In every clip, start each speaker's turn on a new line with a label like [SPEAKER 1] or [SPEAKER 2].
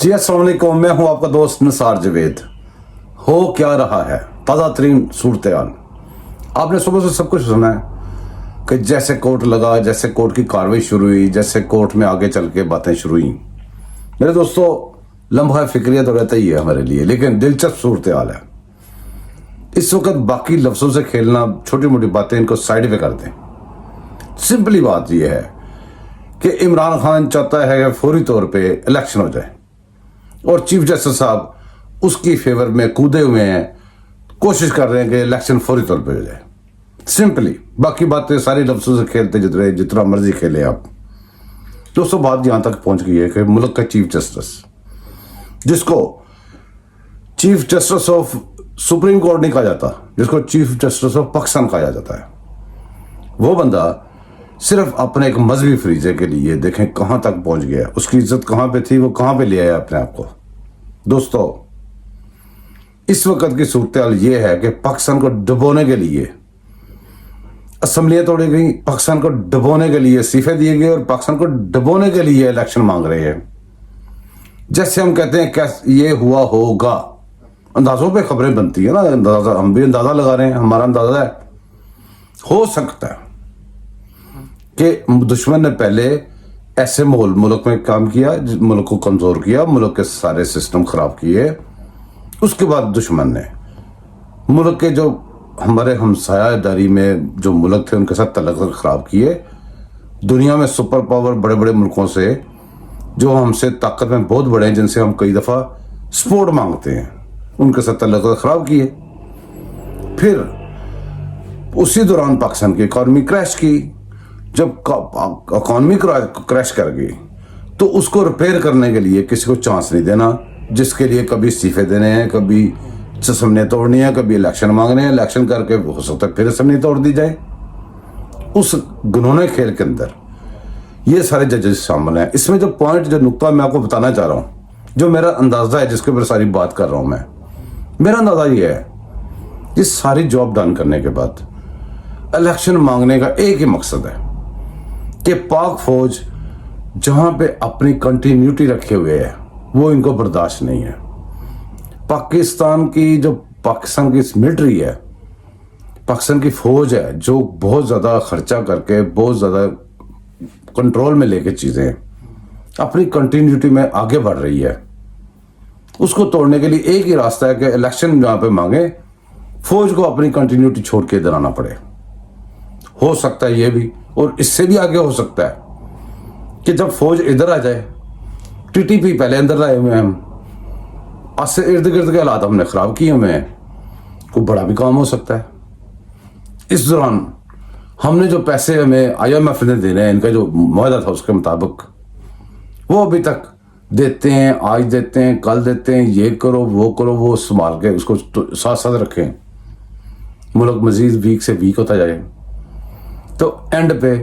[SPEAKER 1] जी अस्सलाम वालेकुम, मैं हूं आपका दोस्त निसार जवेद। हो क्या रहा है ताज़ा तरीन सूरत हाल। आपने सुबह से सब कुछ सुना है कि जैसे कोर्ट लगा, जैसे कोर्ट की कार्रवाई शुरू हुई, जैसे कोर्ट में आगे चल के बातें शुरू हुई। मेरे दोस्तों, लम्हा फिक्रिया तो रहता ही है हमारे लिए, लेकिन दिलचस्प सूरत हाल है। इस वक्त बाकी लफ्ज़ों से खेलना, छोटी मोटी बातें इनको साइड पे कर दें। सिंपली बात यह है कि इमरान खान चाहता है कि फौरी तौर पे इलेक्शन हो जाए और चीफ जस्टिस साहब उसकी फेवर में कूदे हुए हैं, कोशिश कर रहे हैं कि इलेक्शन फौरी तौर पे हो जाए। सिंपली, बाकी बातें सारी लफ्ज़ों से खेलते जितना मर्जी खेले आप। दोस्तों, बात यहां तक पहुंच गई है कि मुल्क का चीफ जस्टिस, जिसको chief justice of supreme court नहीं कहा जाता, जिसको चीफ जस्टिस ऑफ पाकिस्तान कहा जाता है, वो बंदा सिर्फ अपने एक मजहबी फरीजे के लिए देखें कहां तक पहुंच गया। उसकी इज्जत कहां पे थी, वो कहां पे ले आया अपने आप को। दोस्तों, इस वक्त की सूरत हाल ये है कि पाकिस्तान को डुबोने के लिए असेंबलियां तोड़ी गई, पाकिस्तान को डुबोने के लिए इस्तीफे दिए गए और पाकिस्तान को डुबोने के लिए इलेक्शन मांग रहे हैं। जैसे हम कहते हैं क्या ये हुआ होगा, अंदाजों पे खबरें बनती है ना, अंदाजा हम भी अंदाजा लगा रहे हैं। हमारा अंदाजा है हो सकता है कि दुश्मन ने पहले ऐसे माहौल मुल्क में काम किया, मुल्क को कमजोर किया, मुल्क के सारे सिस्टम खराब किए। उसके बाद दुश्मन ने मुल्क के जो हमारे हमसायादारी में जो मुल्क थे उनके साथ तल्लुक़ खराब किए। दुनिया में सुपर पावर बड़े बड़े मुल्कों से जो हमसे ताकत में बहुत बड़े हैं, जिनसे हम कई दफ़ा सपोर्ट मांगते हैं, उनके साथ तल्लुक़ खराब किए। फिर उसी दौरान पाकिस्तान की इकॉनमी क्रैश की। जब इकॉनमी क्रैश कर गई तो उसको रिपेयर करने के लिए किसी को चांस नहीं देना, जिसके लिए कभी इस्तीफे देने हैं, कभी असम्बलियां तोड़नी है, कभी इलेक्शन मांगने हैं। इलेक्शन करके हो सकता है फिर असम्बली तोड़ दी जाए। उस घिनौने खेल के अंदर ये सारे जजेस शामिल हैं। इसमें जो पॉइंट, जो नुक्ता मैं आपको बताना चाह रहा हूँ, जो मेरा अंदाजा है, जिसके ऊपर सारी बात कर रहा हूँ मैं, मेरा अंदाजा ये है कि सारी जॉब डन करने के बाद इलेक्शन मांगने का एक ही मकसद है कि पाक फौज जहां पे अपनी कंटिन्यूटी रखे हुए है वो इनको बर्दाश्त नहीं है। पाकिस्तान की मिलिट्री है, पाकिस्तान की फौज है, जो बहुत ज्यादा खर्चा करके, बहुत ज्यादा कंट्रोल में लेके चीजें अपनी कंटिन्यूटी में आगे बढ़ रही है। उसको तोड़ने के लिए एक ही रास्ता है कि इलेक्शन जहां पे मांगे, फौज को अपनी कंटिन्यूटी छोड़ के इधर आना पड़े। हो सकता है ये भी, और इससे भी आगे हो सकता है कि जब फौज इधर आ जाए, टीटीपी पहले अंदर लाए हुए हैं हम, आज से इर्द गिर्द के हालात हमने खराब किए हुए हैं, कोई बड़ा भी काम हो सकता है। इस दौरान हमने जो पैसे हमें IMF ने देने हैं, इनका जो मुआहदा था उसके मुताबिक, वो अभी तक देते हैं, आज देते हैं, कल देते हैं, ये करो वो करो, वो संभाल के उसको साथ साथ रखें। मुल्क मजीद वीक से वीक होता जाए तो एंड पे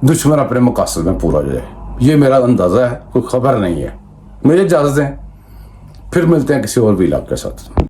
[SPEAKER 1] दुश्मन अपने मकासद में पूरा हो जाए। ये मेरा अंदाजा है, कोई खबर नहीं है। मुझे इजाज़त दें, फिर मिलते हैं किसी और भी इलाके के साथ।